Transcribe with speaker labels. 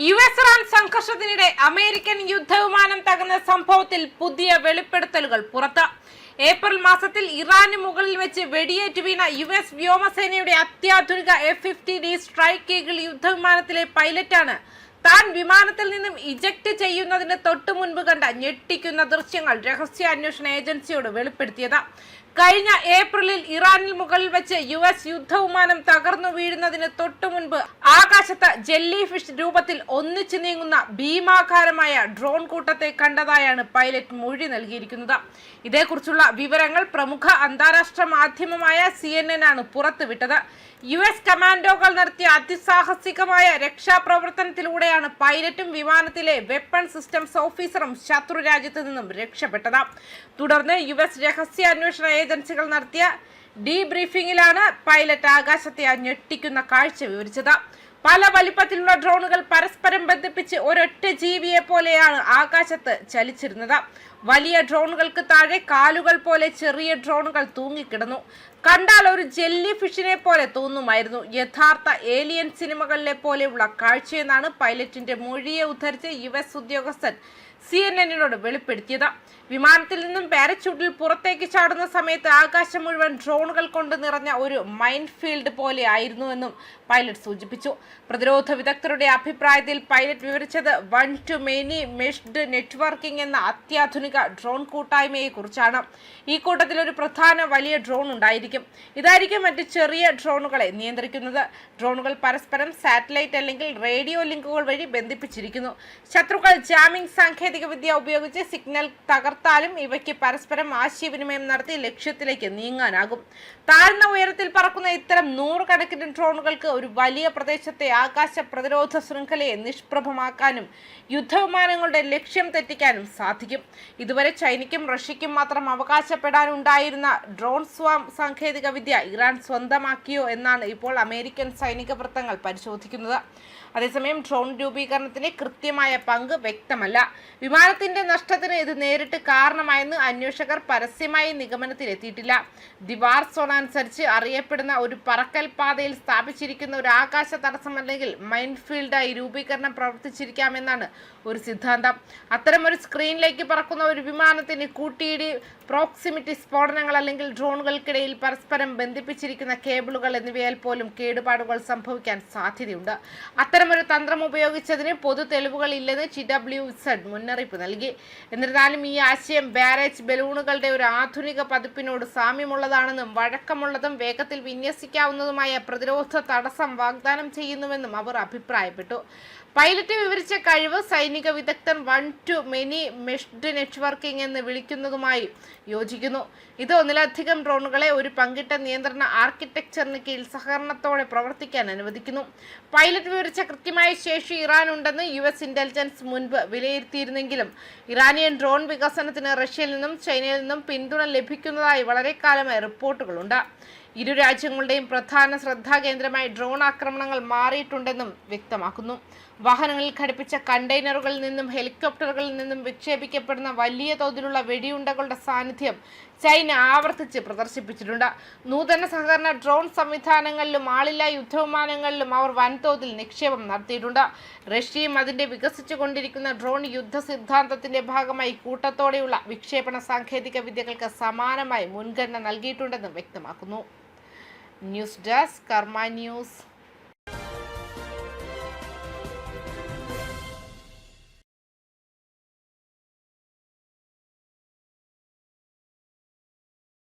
Speaker 1: Iran സംഘർഷത്തിനിടെ American യുദ്ധവിമാനം തകർന്ന സംഭവത്തിൽ പുതിയ വെളിപ്പെടുത്തലുകൾ പുറത്ത്. ഏപ്രിൽ മാസത്തിൽ ഇറാന് മുകളിൽ വെച്ച് വെടിയേറ്റ് വീണ US വ്യോമസേനയുടെ അത്യാധുനിക F-50D സ്ട്രൈക്ക് ഈഗിൾ യുദ്ധവിമാനത്തിലെ പൈലറ്റാണ് താൻ വിമാനത്തിൽ നിന്നും ഇജക്ട് ചെയ്യുന്നതിന് തൊട്ടു മുൻപ് കണ്ട ഞെട്ടിക്കുന്ന ദൃശ്യങ്ങൾ രഹസ്യാന്വേഷണ ഏജൻസിയോട് വെളിപ്പെടുത്തിയത്. കഴിഞ്ഞ ഏപ്രിലിൽ ഇറാനിൽ മുകളിൽ വെച്ച് US യുദ്ധവിമാനം തകർന്നു വീഴുന്നതിന് തൊട്ടു മുൻപ് ആകാശത്ത് ജെല്ലി ഫിഷ് രൂപത്തിൽ ഒന്നിച്ചു നീങ്ങുന്ന ഭീമാകാരമായ ഡ്രോൺ കൂട്ടത്തെ കണ്ടതായാണ് പൈലറ്റ് മൊഴി നൽകിയിരിക്കുന്നത്. ഇതേക്കുറിച്ചുള്ള വിവരങ്ങൾ പ്രമുഖ അന്താരാഷ്ട്ര മാധ്യമമായ CNN ആണ് പുറത്തുവിട്ടത്. US കമാൻഡോകൾ നടത്തിയ അതിസാഹസികമായ രക്ഷാപ്രവർത്തനത്തിലൂടെയാണ് പൈലറ്റും വിമാനത്തിലെ വെപ്പൺ സിസ്റ്റംസ് ഓഫീസറും ശത്രു രാജ്യത്ത് നിന്നും രക്ഷപ്പെട്ടത്. തുടർന്ന് US രഹസ്യാന്വേഷണ ഏജൻസികൾ നടത്തിയ ഡീബ്രീഫിംഗിലാണ് പൈലറ്റ് ആകാശത്തെ ഞെട്ടിക്കുന്ന കാഴ്ച വിവരിച്ചത്. പല വലിപ്പത്തിലുള്ള ഡ്രോണുകൾ പരസ്പരം ബന്ധിപ്പിച്ച് ഒരൊറ്റ ജീവിയെ പോലെയാണ് ആകാശത്ത് ചലിച്ചിരുന്നത്. വലിയ ഡ്രോണുകൾക്ക് താഴെ കാലുകൾ പോലെ ചെറിയ ഡ്രോണുകൾ തൂങ്ങിക്കിടന്നു. കണ്ടാൽ ഒരു ജെല്ലി ഫിഷിനെ പോലെ തോന്നുമായിരുന്നു. യഥാർത്ഥ ഏലിയൻ സിനിമകളിലെ പോലെയുള്ള കാഴ്ചയെന്നാണ് പൈലറ്റിന്റെ മൊഴിയെ ഉദ്ധരിച്ച് US ഉദ്യോഗസ്ഥൻ CNN-നോട് വെളിപ്പെടുത്തിയത്. വിമാനത്തിൽ നിന്നും പാരച്യൂട്ടിൽ പുറത്തേക്ക് ചാടുന്ന സമയത്ത് ആകാശം മുഴുവൻ ഡ്രോണുകൾ കൊണ്ട് നിറഞ്ഞ ഒരു മൈൻ ഫീൽഡ് പോലെ ആയിരുന്നുവെന്നും പൈലറ്റ് സൂചിപ്പിച്ചു. പ്രതിരോധ വിദഗ്ധരുടെ അഭിപ്രായത്തിൽ പൈലറ്റ് വിവരിച്ചത് one to many meshed networking എന്ന അത്യാധുനിക ഡ്രോൺ കൂട്ടായ്മയെ കുറിച്ചാണ്. ഈ കൂട്ടത്തിൽ ഒരു പ്രധാന വലിയ ഡ്രോൺ ഉണ്ടായിരിക്കും. ഇതായിരിക്കും മറ്റ് ചെറിയ ഡ്രോണുകളെ നിയന്ത്രിക്കുന്നത്. ഡ്രോണുകൾ പരസ്പരം സാറ്റലൈറ്റ് അല്ലെങ്കിൽ റേഡിയോ ലിങ്കുകൾ വഴി ബന്ധിപ്പിച്ചിരിക്കുന്നു. ശത്രുക്കൾ ജാമിംഗ് സാങ്കേതികവിദ്യ ഉപയോഗിച്ച് സിഗ്നൽ തകർത്താലും ഇവയ്ക്ക് പരസ്പരം ആശയവിനിമയം നടത്തി ലക്ഷ്യത്തിലേക്ക് നീങ്ങാനാകും. താഴ്ന്ന ഉയരത്തിൽ പറക്കുന്ന ഇത്തരം നൂറുകണക്കിന് ഡ്രോണുകൾക്ക് ഒരു വലിയ പ്രദേശത്തെ ആകാശ പ്രതിരോധ ശൃംഖലയെ നിഷ്പ്രഭമാക്കാനും യുദ്ധവിമാനങ്ങളുടെ ലക്ഷ്യം തെറ്റിക്കാനും സാധിക്കും. ഇതുവരെ ചൈനയ്ക്കും റഷ്യയ്ക്കും മാത്രം അവകാശപ്പെടാനുണ്ടായിരുന്ന ഡ്രോൺ സ്വാം സാങ്കേതിക വിദ്യ ഇറാൻ സ്വന്തമാക്കിയോ എന്നാണ് ഇപ്പോൾ അമേരിക്കൻ സൈനിക വൃത്തങ്ങൾ പരിശോധിക്കുന്നത്. അതേസമയം ഡ്രോൺ രൂപീകരണത്തിന് കൃത്യമായ പങ്ക് വ്യക്തമല്ല. വിമാനത്തിന്റെ നഷ്ടത്തിന് ഇത് നേരിട്ട് കാരണമായെന്ന് അന്വേഷകർ പരസ്യമായി നിഗമനത്തിലെത്തിയിട്ടില്ല. ദിവാർ സോൺ അനുസരിച്ച് അറിയപ്പെടുന്ന ഒരു പറക്കൽ പാതയിൽ സ്ഥാപിച്ചിരിക്കുന്ന ഒരു ആകാശ തടസ്സം അല്ലെങ്കിൽ മൈൻഫീൽഡായി രൂപീകരണം പ്രവർത്തിച്ചിരിക്കാമെന്നാണ് ഒരു സിദ്ധാന്തം. അത്തരമൊരു സ്ക്രീനിലേക്ക് പറക്കുന്ന ഒരു വിമാനത്തിന് കൂട്ടിയിടി, പ്രോക്സിമിറ്റി സ്ഫോടനങ്ങൾ അല്ലെങ്കിൽ ഡ്രോണുകൾക്കിടയിൽ പരസ്പരം ബന്ധിപ്പിച്ചിരിക്കുന്ന കേബിളുകൾ എന്നിവയാൽ പോലും കേടുപാടുകൾ സംഭവിക്കാൻ സാധ്യതയുണ്ട്. അത്തരമൊരു തന്ത്രം ഉപയോഗിച്ചതിന് പൊതു തെളിവുകൾ ഇല്ലെന്ന് TWZ മുന്നറിയിപ്പ് നൽകി. എന്നിരുന്നാലും ഈ ആശയം ബാരേജ് ബലൂണുകളുടെ ഒരു ആധുനിക പതിപ്പിനോട് സാമ്യമുള്ളതാണെന്നും വഴക്കമുള്ളതും വേഗത്തിൽ വിന്യസിക്കാവുന്നതുമായ പ്രതിരോധ തടസ്സം വാഗ്ദാനം ചെയ്യുന്നുവെന്നും അവർ അഭിപ്രായപ്പെട്ടു. പൈലറ്റ് വിവരിച്ച കഴിവ് സൈനിക വിദഗ്ധൻ one to many meshed networking എന്ന് വിളിക്കുന്നതുമായി യോജിക്കുന്നു. ഇത് ഒന്നിലധികം ഡ്രോണുകളെ ഒരു പങ്കിട്ട നിയന്ത്രണ ആർക്കിടെക്ചറിന് കീഴിൽ സഹകരണത്തോടെ പ്രവർത്തിക്കാൻ അനുവദിക്കുന്നു. പൈലറ്റ് വിവരിച്ച കൃത്യമായ ശേഷി ഇറാൻ ഉണ്ടെന്ന് US ഇന്റലിജൻസ് മുൻപ് വിലയിരുത്തിയിരുന്നെങ്കിലും ഇറാനിയൻ ഡ്രോൺ വികസനത്തിന് റഷ്യയിൽ നിന്നും ചൈനയിൽ നിന്നും പിന്തുണ ലഭിക്കുന്നതായി വളരെ കാലമായി റിപ്പോർട്ടുകളുണ്ട്. ഇരു രാജ്യങ്ങളുടെയും പ്രധാന ശ്രദ്ധാകേന്ദ്രമായി ഡ്രോൺ ആക്രമണങ്ങൾ മാറിയിട്ടുണ്ടെന്നും വ്യക്തമാക്കുന്നു. വാഹനങ്ങളിൽ ഘടിപ്പിച്ച കണ്ടെയ്നറുകളിൽ നിന്നും ഹെലികോപ്റ്ററുകളിൽ നിന്നും വിക്ഷേപിക്കപ്പെടുന്ന വലിയ തോതിലുള്ള വെടിയുണ്ടകളുടെ സാന്നിധ്യം ചൈന ആവർത്തിച്ച് പ്രദർശിപ്പിച്ചിട്ടുണ്ട്. നൂതന സഹകരണ ഡ്രോൺ സംവിധാനങ്ങളിലും ആളില്ലാ യുദ്ധവിമാനങ്ങളിലും അവർ വൻതോതിൽ നിക്ഷേപം നടത്തിയിട്ടുണ്ട്. റഷ്യയും അതിന്റെ വികസിച്ചുകൊണ്ടിരിക്കുന്ന ഡ്രോൺ യുദ്ധ സിദ്ധാന്തത്തിന്റെ ഭാഗമായി കൂട്ടത്തോടെയുള്ള വിക്ഷേപണ സാങ്കേതിക വിദ്യകൾക്ക് സമാനമായി മുൻഗണന നൽകിയിട്ടുണ്ടെന്നും വ്യക്തമാക്കുന്നു. ന്യൂസ് ഡെസ്ക് കർമ്മ ന്യൂസ്.